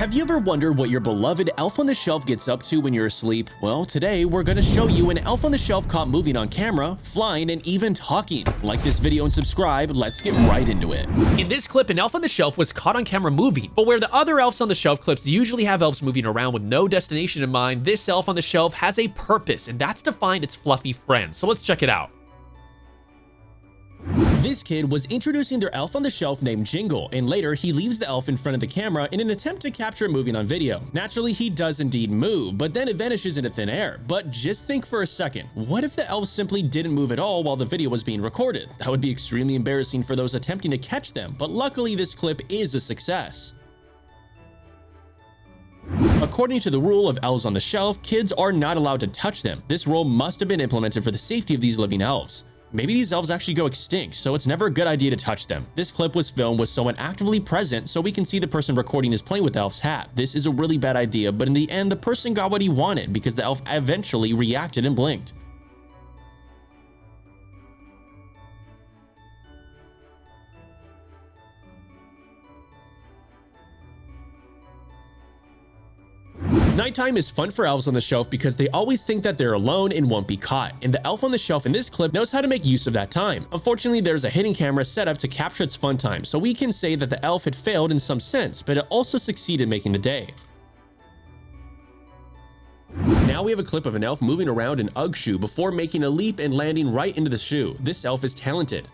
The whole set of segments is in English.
Have you ever wondered what your beloved Elf on the Shelf gets up to when you're asleep? Well, today we're gonna show you an Elf on the Shelf caught moving on camera, flying, and even talking. Like this video and subscribe, let's get right into it. In this clip, an elf on the shelf was caught on camera moving, but where the other elves on the shelf clips usually have elves moving around with no destination in mind, this elf on the shelf has a purpose, and that's to find its fluffy friends. So let's check it out. This kid was introducing their elf on the shelf named Jingle, and later he leaves the elf in front of the camera in an attempt to capture it moving on video. Naturally, he does indeed move, but then it vanishes into thin air. But just think for a second, what if the elf simply didn't move at all while the video was being recorded? That would be extremely embarrassing for those attempting to catch them, but luckily this clip is a success. According to the rule of elves on the shelf, kids are not allowed to touch them. This rule must have been implemented for the safety of these living elves. Maybe these elves actually go extinct, so it's never a good idea to touch them. This clip was filmed with someone actively present, so we can see the person recording is playing with the elf's hat. This is a really bad idea, but in the end, the person got what he wanted because the elf eventually reacted and blinked. Nighttime is fun for elves on the shelf because they always think that they're alone and won't be caught, and the elf on the shelf in this clip knows how to make use of that time. Unfortunately, there's a hidden camera set up to capture its fun time, so we can say that the elf had failed in some sense, but it also succeeded making the day. Now we have a clip of an elf moving around an UGG shoe before making a leap and landing right into the shoe. This elf is talented.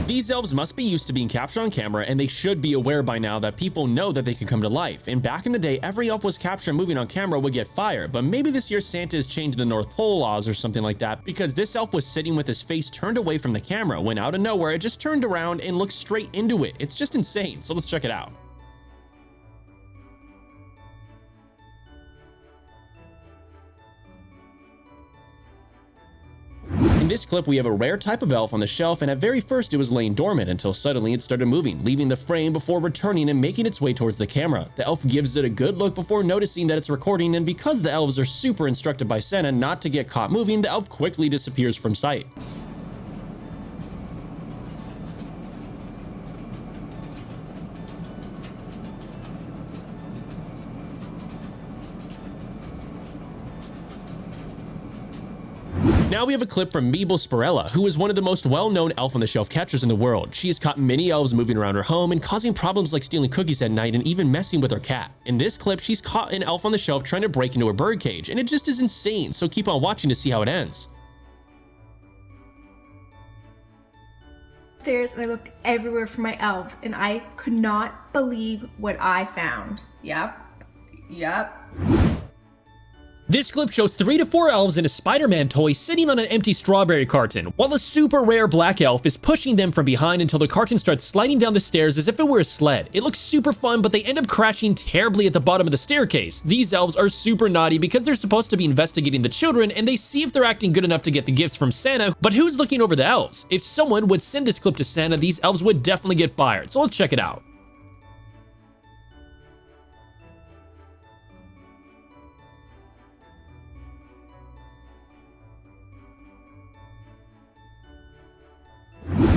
These elves must be used to being captured on camera, and they should be aware by now that people know that they can come to life. And back in the day, every elf was captured moving on camera would get fired, but maybe this year Santa has changed the North Pole laws or something like that, because this elf was sitting with his face turned away from the camera when out of nowhere it just turned around and looked straight into it. It's just insane, so let's check it out. In this clip, we have a rare type of elf on the shelf, and at very first it was laying dormant until suddenly it started moving, leaving the frame before returning and making its way towards the camera. The elf gives it a good look before noticing that it's recording, and because the elves are super instructed by Santa not to get caught moving, the elf quickly disappears from sight. Now we have a clip from Meeble Spirella, who is one of the most well-known elf on the shelf catchers in the world. She has caught many elves moving around her home and causing problems like stealing cookies at night and even messing with her cat. In this clip, she's caught an elf on the shelf trying to break into her bird cage, and it just is insane, so keep on watching to see how it ends. Stairs and I looked everywhere for my elves, and I could not believe what I found. Yep. This clip shows 3 to 4 elves and a Spider-Man toy sitting on an empty strawberry carton, while a super rare black elf is pushing them from behind until the carton starts sliding down the stairs as if it were a sled. It looks super fun, but they end up crashing terribly at the bottom of the staircase. These elves are super naughty because they're supposed to be investigating the children, and they see if they're acting good enough to get the gifts from Santa, but who's looking over the elves? If someone would send this clip to Santa, these elves would definitely get fired, so let's check it out.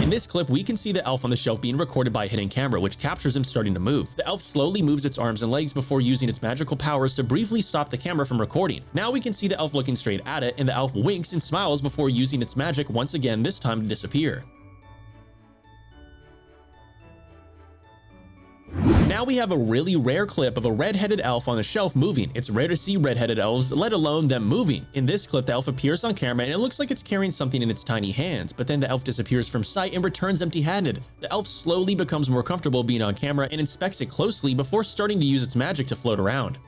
In this clip, we can see the elf on the shelf being recorded by a hidden camera, which captures him starting to move. The elf slowly moves its arms and legs before using its magical powers to briefly stop the camera from recording. Now we can see the elf looking straight at it, and the elf winks and smiles before using its magic once again, this time to disappear. Now we have a really rare clip of a red-headed elf on the shelf moving. It's rare to see red-headed elves, let alone them moving. In this clip, the elf appears on camera and it looks like it's carrying something in its tiny hands, but then the elf disappears from sight and returns empty-handed. The elf slowly becomes more comfortable being on camera and inspects it closely before starting to use its magic to float around.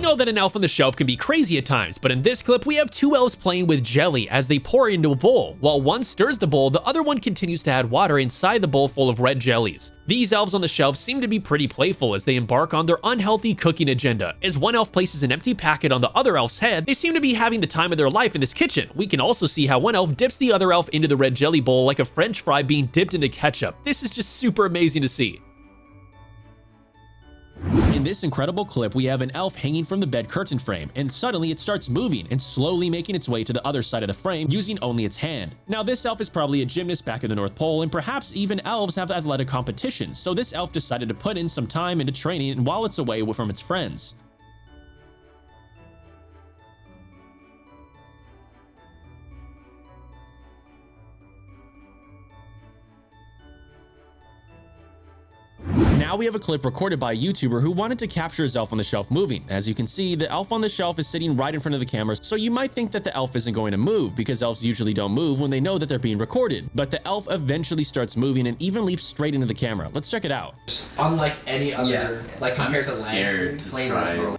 We know that an elf on the shelf can be crazy at times, but in this clip we have two elves playing with jelly as they pour it into a bowl. While one stirs the bowl, the other one continues to add water inside the bowl full of red jellies. These elves on the shelf seem to be pretty playful as they embark on their unhealthy cooking agenda. As one elf places an empty packet on the other elf's head, they seem to be having the time of their life in this kitchen. We can also see how one elf dips the other elf into the red jelly bowl like a french fry being dipped into ketchup. This is just super amazing to see. In this incredible clip, we have an elf hanging from the bed curtain frame, and suddenly it starts moving and slowly making its way to the other side of the frame using only its hand. Now, this elf is probably a gymnast back at the North Pole, and perhaps even elves have athletic competitions, so this elf decided to put in some time into training while it's away from its friends. Now we have a clip recorded by a YouTuber who wanted to capture his elf on the shelf moving. As you can see, the elf on the shelf is sitting right in front of the camera, so you might think that the elf isn't going to move because elves usually don't move when they know that they're being recorded. But the elf eventually starts moving and even leaps straight into the camera. Let's check it out. Unlike any other, like compared to scared land to flavors, try. bro.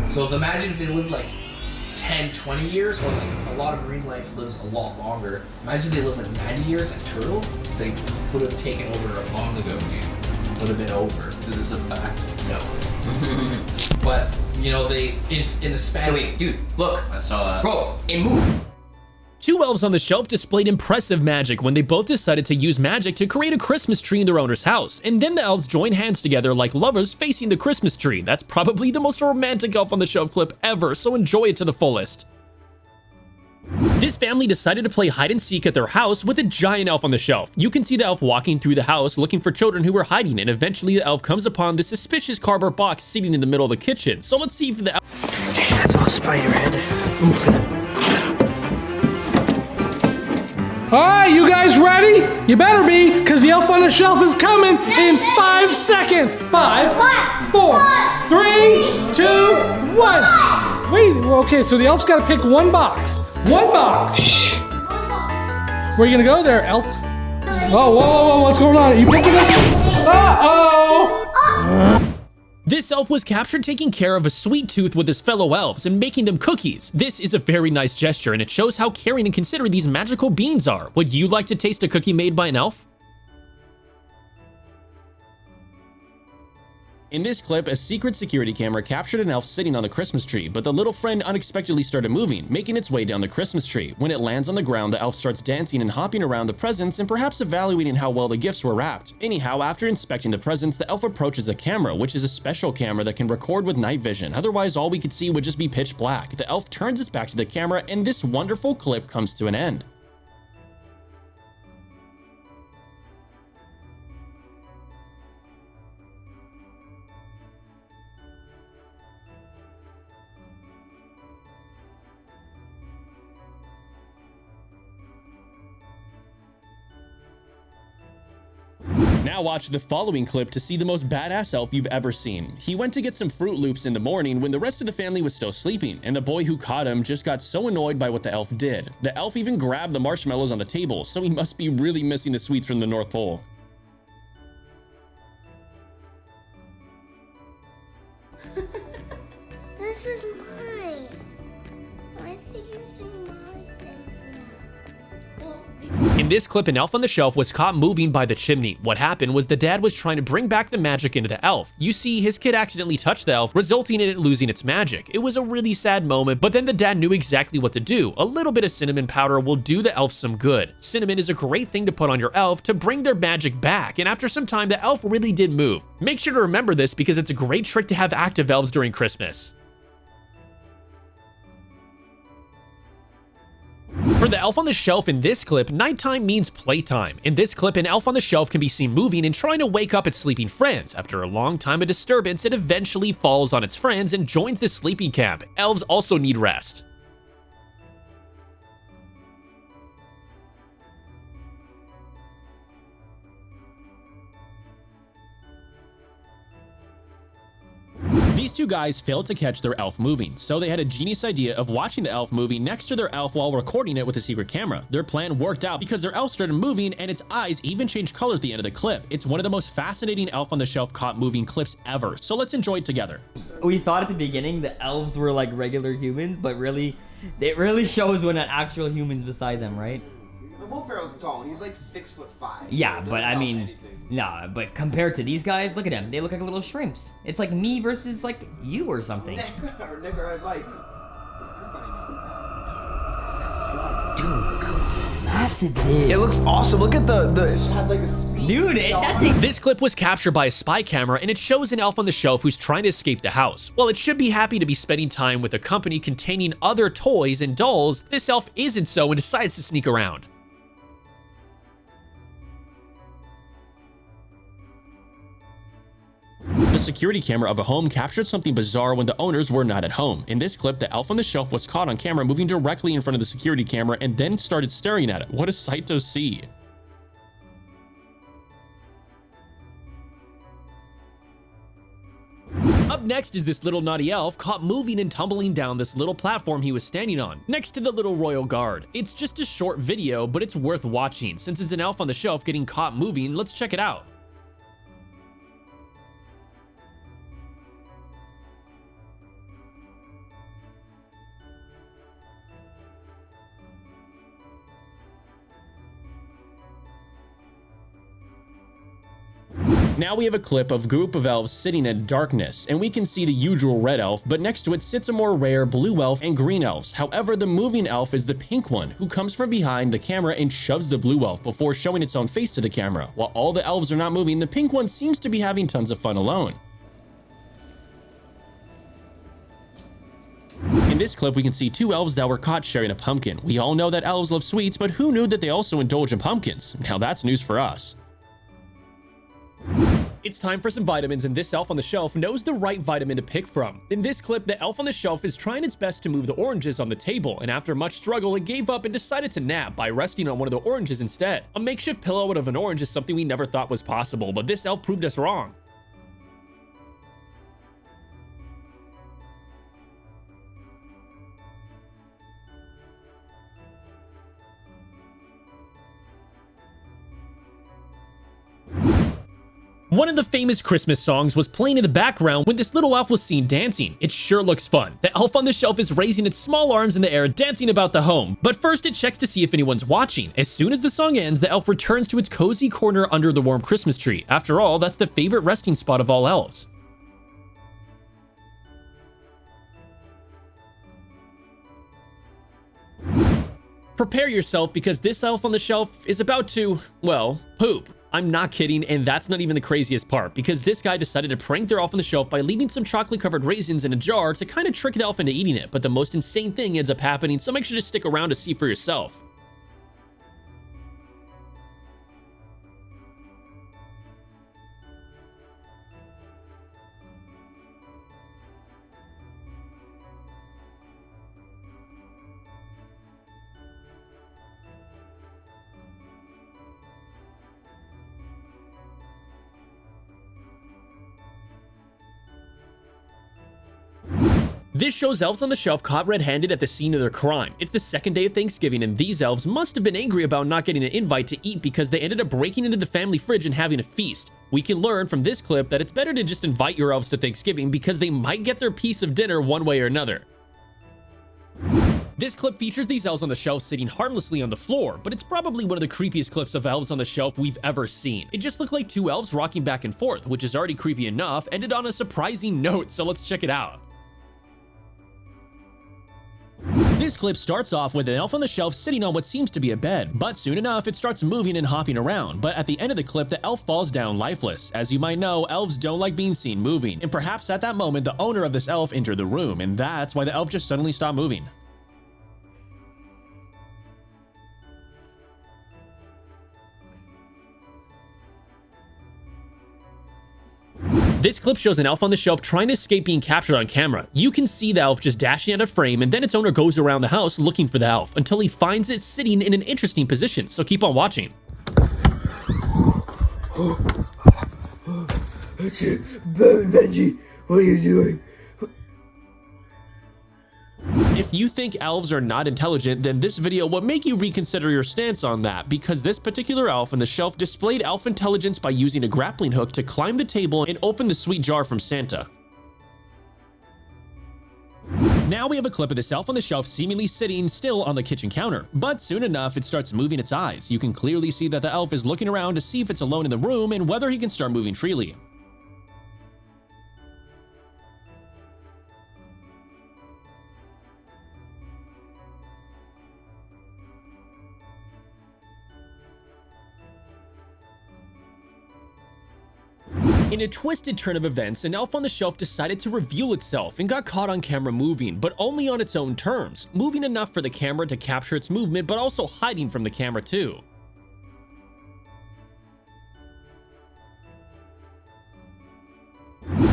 So imagine if they lived like 10, 20 years, or like a lot of marine life lives a lot longer. Imagine they lived like 90 years like turtles, they would have taken over long ago, dude. Would have been over. Is this a fact? No. But, you know, they, in a span. Wait, dude, look. I saw that. Bro, it moved. Two elves on the shelf displayed impressive magic when they both decided to use magic to create a Christmas tree in their owner's house, and then the elves join hands together like lovers facing the Christmas tree. That's probably the most romantic elf on the shelf clip ever, so enjoy it to the fullest. This family decided to play hide and seek at their house with a giant elf on the shelf. You can see the elf walking through the house looking for children who were hiding, and eventually the elf comes upon the suspicious cardboard box sitting in the middle of the kitchen. So let's see if the elf— That's all Spider-Head. Moving. Alright, you guys ready? You better be, because the elf on the shelf is coming in 5 seconds. 5, 4, 3, 2, 1. Wait, okay, so the elf's got to pick one box. One box. Where are you going to go there, elf? Oh, whoa, what's going on? Are you picking this? Uh-oh! This elf was captured taking care of a sweet tooth with his fellow elves and making them cookies. This is a very nice gesture, and it shows how caring and considerate these magical beings are. Would you like to taste a cookie made by an elf? In this clip, a secret security camera captured an elf sitting on the Christmas tree, but the little friend unexpectedly started moving, making its way down the Christmas tree. When it lands on the ground, the elf starts dancing and hopping around the presents and perhaps evaluating how well the gifts were wrapped. Anyhow, after inspecting the presents, the elf approaches the camera, which is a special camera that can record with night vision. Otherwise, all we could see would just be pitch black. The elf turns its back to the camera, and this wonderful clip comes to an end. Now watch the following clip to see the most badass elf you've ever seen. He went to get some Fruit Loops in the morning when the rest of the family was still sleeping, and the boy who caught him just got so annoyed by what the elf did. The elf even grabbed the marshmallows on the table, so he must be really missing the sweets from the North Pole. This is mine. Why is he using my things now? In this clip, an elf on the shelf was caught moving by the chimney. What happened was the dad was trying to bring back the magic into the elf. You see, his kid accidentally touched the elf, resulting in it losing its magic. It was a really sad moment, but then the dad knew exactly what to do. A little bit of cinnamon powder will do the elf some good. Cinnamon is a great thing to put on your elf to bring their magic back, and after some time, the elf really did move. Make sure to remember this because it's a great trick to have active elves during Christmas. For the elf on the shelf in this clip, nighttime means playtime. In this clip, an elf on the shelf can be seen moving and trying to wake up its sleeping friends. After a long time of disturbance, it eventually falls on its friends and joins the sleeping camp. Elves also need rest. These two guys failed to catch their elf moving, so they had a genius idea of watching the elf moving next to their elf while recording it with a secret camera. Their plan worked out because their elf started moving and its eyes even changed color at the end of the clip. It's one of the most fascinating Elf on the Shelf caught moving clips ever, so let's enjoy it together. We thought at the beginning the elves were like regular humans, but really, it really shows when an actual human's beside them, right? Will Ferrell's tall. He's like 6'5". Yeah, but I mean, nah, but compared to these guys, look at them. They look like little shrimps. It's like me versus like you or something. Nick or Mike. Dude, look how massive it is. It looks awesome. Look at the it has like a speed. Dude, that thing. This clip was captured by a spy camera and it shows an elf on the shelf who's trying to escape the house. While it should be happy to be spending time with a company containing other toys and dolls, this elf isn't so and decides to sneak around. The security camera of a home captured something bizarre when the owners were not at home. In this clip, the elf on the shelf was caught on camera moving directly in front of the security camera and then started staring at it. What a sight to see. Up next is this little naughty elf caught moving and tumbling down this little platform he was standing on, next to the little royal guard. It's just a short video, but it's worth watching. Since it's an elf on the shelf getting caught moving, let's check it out. Now we have a clip of a group of elves sitting in darkness, and we can see the usual red elf, but next to it sits a more rare blue elf and green elves. However, the moving elf is the pink one, who comes from behind the camera and shoves the blue elf before showing its own face to the camera. While all the elves are not moving, the pink one seems to be having tons of fun alone. In this clip, we can see two elves that were caught sharing a pumpkin. We all know that elves love sweets, but who knew that they also indulge in pumpkins? Now that's news for us. It's time for some vitamins, and this elf on the shelf knows the right vitamin to pick from. In this clip, the elf on the shelf is trying its best to move the oranges on the table, and after much struggle, it gave up and decided to nap by resting on one of the oranges instead. A makeshift pillow out of an orange is something we never thought was possible, but this elf proved us wrong. One of the famous Christmas songs was playing in the background when this little elf was seen dancing. It sure looks fun. The elf on the shelf is raising its small arms in the air, dancing about the home. But first it checks to see if anyone's watching. As soon as the song ends, the elf returns to its cozy corner under the warm Christmas tree. After all, that's the favorite resting spot of all elves. Prepare yourself because this elf on the shelf is about to, well, poop. I'm not kidding, and that's not even the craziest part, because this guy decided to prank their elf on the shelf by leaving some chocolate-covered raisins in a jar to kind of trick the elf into eating it, but the most insane thing ends up happening, so make sure to stick around to see for yourself. This shows elves on the shelf caught red-handed at the scene of their crime. It's the second day of Thanksgiving, and these elves must have been angry about not getting an invite to eat because they ended up breaking into the family fridge and having a feast. We can learn from this clip that it's better to just invite your elves to Thanksgiving because they might get their piece of dinner one way or another. This clip features these elves on the shelf sitting harmlessly on the floor, but it's probably one of the creepiest clips of elves on the shelf we've ever seen. It just looked like two elves rocking back and forth, which is already creepy enough, ended on a surprising note, so let's check it out. This clip starts off with an elf on the shelf sitting on what seems to be a bed, but soon enough it starts moving and hopping around. But at the end of the clip, the elf falls down lifeless. As you might know, elves don't like being seen moving, and perhaps at that moment the owner of this elf entered the room, and that's why the elf just suddenly stopped moving. This clip shows an elf on the shelf trying to escape being captured on camera. You can see the elf just dashing out of frame, and then its owner goes around the house looking for the elf until he finds it sitting in an interesting position, so keep on watching. Benji, what are you doing? If you think elves are not intelligent, then this video will make you reconsider your stance on that, because this particular elf on the shelf displayed elf intelligence by using a grappling hook to climb the table and open the sweet jar from Santa. Now we have a clip of this elf on the shelf seemingly sitting still on the kitchen counter, but soon enough it starts moving its eyes. You can clearly see that the elf is looking around to see if it's alone in the room and whether he can start moving freely. In a twisted turn of events, an elf on the shelf decided to reveal itself and got caught on camera moving, but only on its own terms, moving enough for the camera to capture its movement but also hiding from the camera too.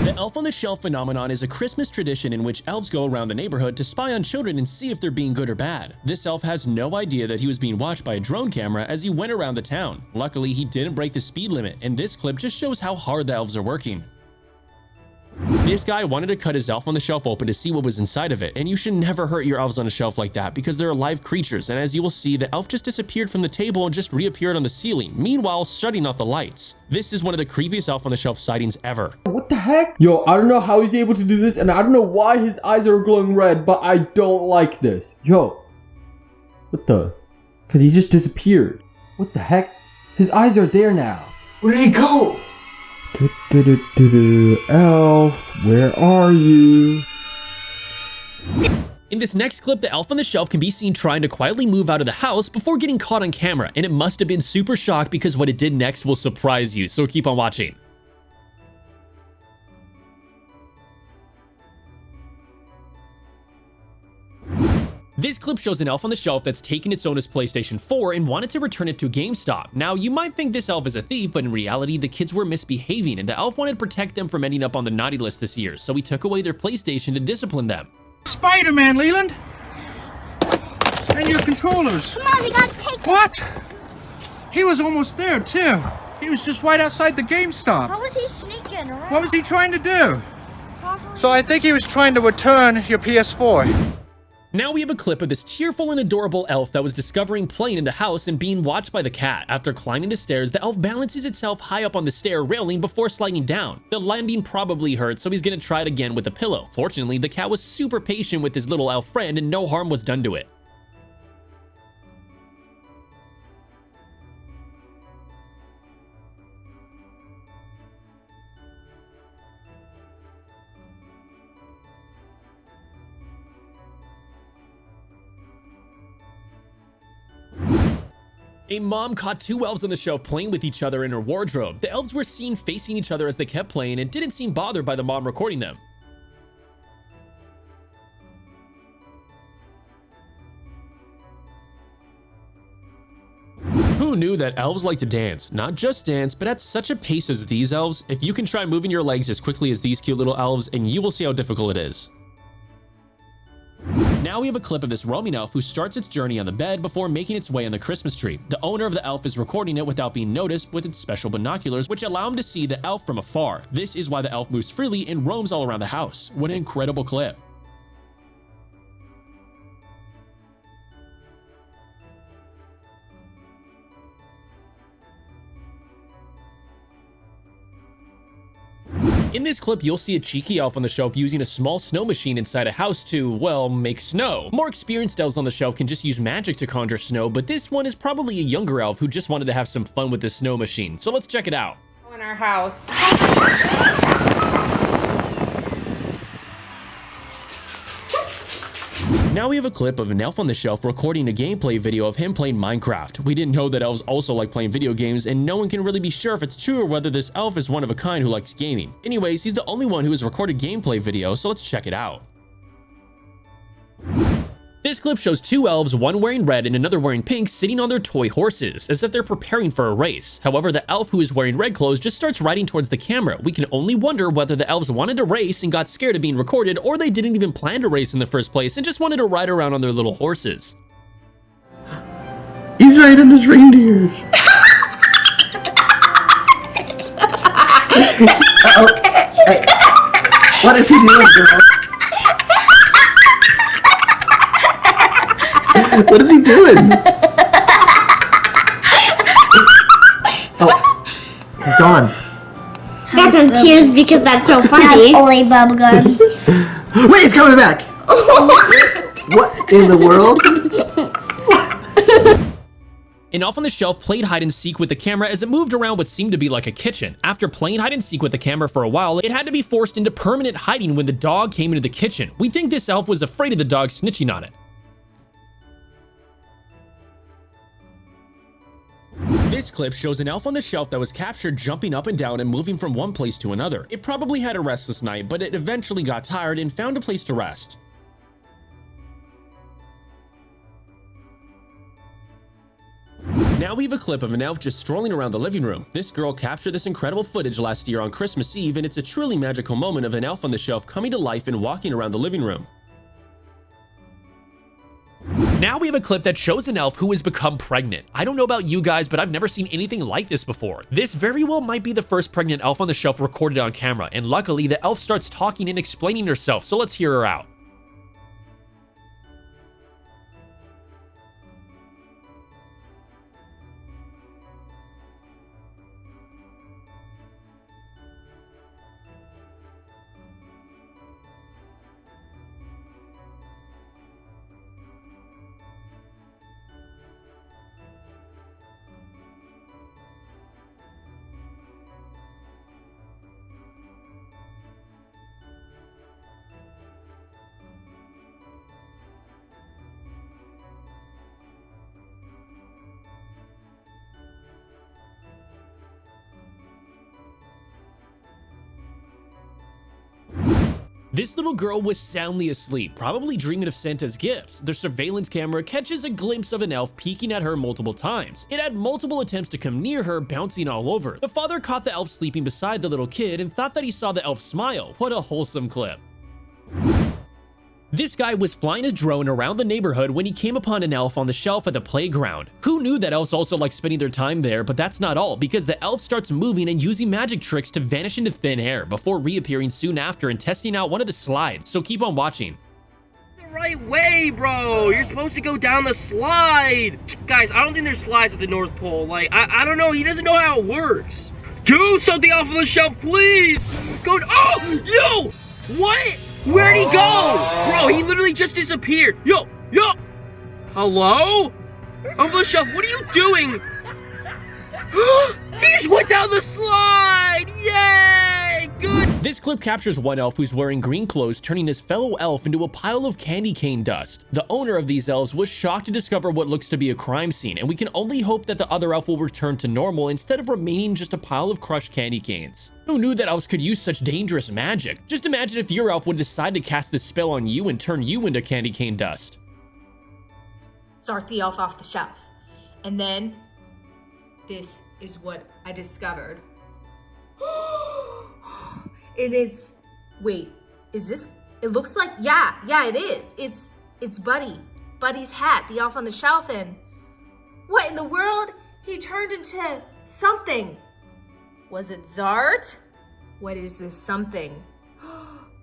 The elf on the shelf phenomenon is a Christmas tradition in which elves go around the neighborhood to spy on children and see if they're being good or bad. This elf has no idea that he was being watched by a drone camera as he went around the town. Luckily, he didn't break the speed limit, and this clip just shows how hard the elves are working. This guy wanted to cut his elf on the shelf open to see what was inside of it, and you should never hurt your elves on a shelf like that because they're live creatures, and as you will see, the elf just disappeared from the table and just reappeared on the ceiling, meanwhile shutting off the lights. This is one of the creepiest elf on the shelf sightings ever. What the heck? Yo, I don't know how he's able to do this, and I don't know why his eyes are glowing red, but I don't like this. Yo, what the? Cause he just disappeared. What the heck? His eyes are there now. Where did he go? Elf, where are you? In this next clip, the elf on the shelf can be seen trying to quietly move out of the house before getting caught on camera, and it must have been super shocked because what it did next will surprise you, so keep on watching. This clip shows an elf on the shelf that's taken its owner's PlayStation 4 and wanted to return it to GameStop. Now, you might think this elf is a thief, but in reality, the kids were misbehaving and the elf wanted to protect them from ending up on the naughty list this year, so he took away their PlayStation to discipline them. Spider-Man, Leland! And your controllers! Come on, we gotta take it! What? He was almost there, too. He was just right outside the GameStop. How was he sneaking around? What was he trying to do? So I think he was trying to return your PS4. Now we have a clip of this cheerful and adorable elf that was discovering playing in the house and being watched by the cat. After climbing the stairs, the elf balances itself high up on the stair railing before sliding down. The landing probably hurt, so he's gonna try it again with a pillow. Fortunately, the cat was super patient with his little elf friend and no harm was done to it. A mom caught two elves on the shelf playing with each other in her wardrobe. The elves were seen facing each other as they kept playing and didn't seem bothered by the mom recording them. Who knew that elves like to dance? Not just dance, but at such a pace as these elves. If you can try moving your legs as quickly as these cute little elves, and you will see how difficult it is. Now we have a clip of this roaming elf who starts its journey on the bed before making its way on the Christmas tree. The owner of the elf is recording it without being noticed with its special binoculars, which allow him to see the elf from afar. This is why the elf moves freely and roams all around the house. What an incredible clip. In this clip, you'll see a cheeky elf on the shelf using a small snow machine inside a house to, well, make snow. More experienced elves on the shelf can just use magic to conjure snow, but this one is probably a younger elf who just wanted to have some fun with the snow machine. So let's check it out. In our house. Now we have a clip of an elf on the shelf recording a gameplay video of him playing Minecraft. We didn't know that elves also like playing video games, and no one can really be sure if it's true or whether this elf is one of a kind who likes gaming. Anyways, he's the only one who has recorded gameplay video, so let's check it out. This clip shows two elves, one wearing red and another wearing pink, sitting on their toy horses, as if they're preparing for a race. However, the elf who is wearing red clothes just starts riding towards the camera. We can only wonder whether the elves wanted to race and got scared of being recorded, or they didn't even plan to race in the first place and just wanted to ride around on their little horses. He's riding his reindeer. What is he doing, girl? What is he doing? Oh, he's gone. Got some tears because that's so funny. That's only bubblegum. Wait, he's coming back. What in the world? An elf on the shelf played hide and seek with the camera as it moved around what seemed to be like a kitchen. After playing hide and seek with the camera for a while, it had to be forced into permanent hiding when the dog came into the kitchen. We think this elf was afraid of the dog snitching on it. This clip shows an elf on the shelf that was captured jumping up and down and moving from one place to another. It probably had a restless night, but it eventually got tired and found a place to rest. Now we have a clip of an elf just strolling around the living room. This girl captured this incredible footage last year on Christmas Eve, and it's a truly magical moment of an elf on the shelf coming to life and walking around the living room. Now we have a clip that shows an elf who has become pregnant. I don't know about you guys, but I've never seen anything like this before. This very well might be the first pregnant elf on the shelf recorded on camera, and luckily the elf starts talking and explaining herself, so let's hear her out. This little girl was soundly asleep, probably dreaming of Santa's gifts. The surveillance camera catches a glimpse of an elf peeking at her multiple times. It had multiple attempts to come near her, bouncing all over. The father caught the elf sleeping beside the little kid and thought that he saw the elf smile. What a wholesome clip. This guy was flying his drone around the neighborhood when he came upon an elf on the shelf at the playground. Who knew that elves also like spending their time there? But that's not all, because the elf starts moving and using magic tricks to vanish into thin air before reappearing soon after and testing out one of the slides, so keep on watching. The right way, bro! You're supposed to go down the slide! Guys, I don't think there's slides at the North Pole. Like, I don't know, he doesn't know how it works. Do something off of the shelf, please! Go, oh, yo! What? Where'd he go? Bro, he literally just disappeared. Yo! Hello? Off the shelf, what are you doing? He just went down the slide! Yay! Good! This clip captures one elf who's wearing green clothes, turning his fellow elf into a pile of candy cane dust. The owner of these elves was shocked to discover what looks to be a crime scene, and we can only hope that the other elf will return to normal instead of remaining just a pile of crushed candy canes. Who knew that elves could use such dangerous magic? Just imagine if your elf would decide to cast this spell on you and turn you into candy cane dust. Start the elf off the shelf. And then, this is what I discovered. And it's, wait, is this, it looks like, yeah, it is. It's Buddy. Buddy's hat, the elf on the shelf, and what in the world? He turned into something. Was it Zart? What is this something?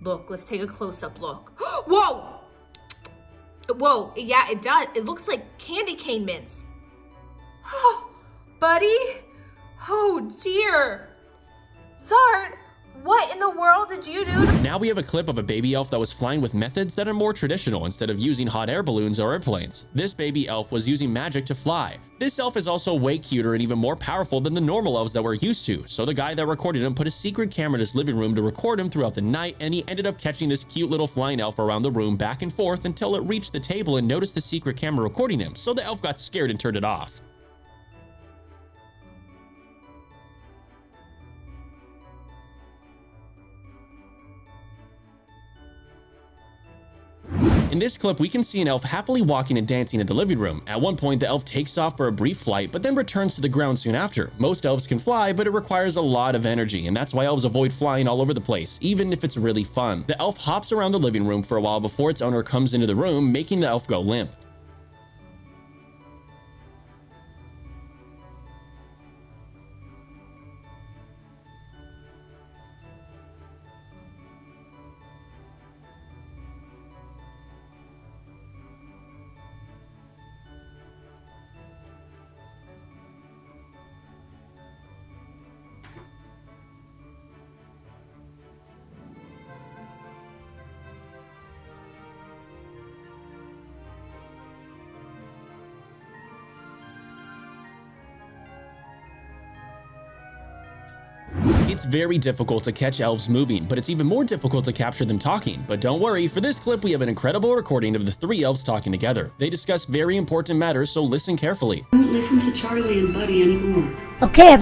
Look, let's take a close-up look. Whoa! Whoa, yeah, it does. It looks like candy cane mints. Buddy? Oh dear. Zart, what in the world did you do? Now we have a clip of a baby elf that was flying with methods that are more traditional instead of using hot air balloons or airplanes. This baby elf was using magic to fly. This elf is also way cuter and even more powerful than the normal elves that we're used to, so the guy that recorded him put a secret camera in his living room to record him throughout the night, and he ended up catching this cute little flying elf around the room back and forth until it reached the table and noticed the secret camera recording him, so the elf got scared and turned it off. In this clip, we can see an elf happily walking and dancing in the living room. At one point, the elf takes off for a brief flight, but then returns to the ground soon after. Most elves can fly, but it requires a lot of energy, and that's why elves avoid flying all over the place, even if it's really fun. The elf hops around the living room for a while before its owner comes into the room, making the elf go limp. It's very difficult to catch elves moving, but it's even more difficult to capture them talking. But don't worry, for this clip we have an incredible recording of the 3 elves talking together. They discuss very important matters, so listen carefully. Don't listen to Charlie and Buddy anymore. Okay.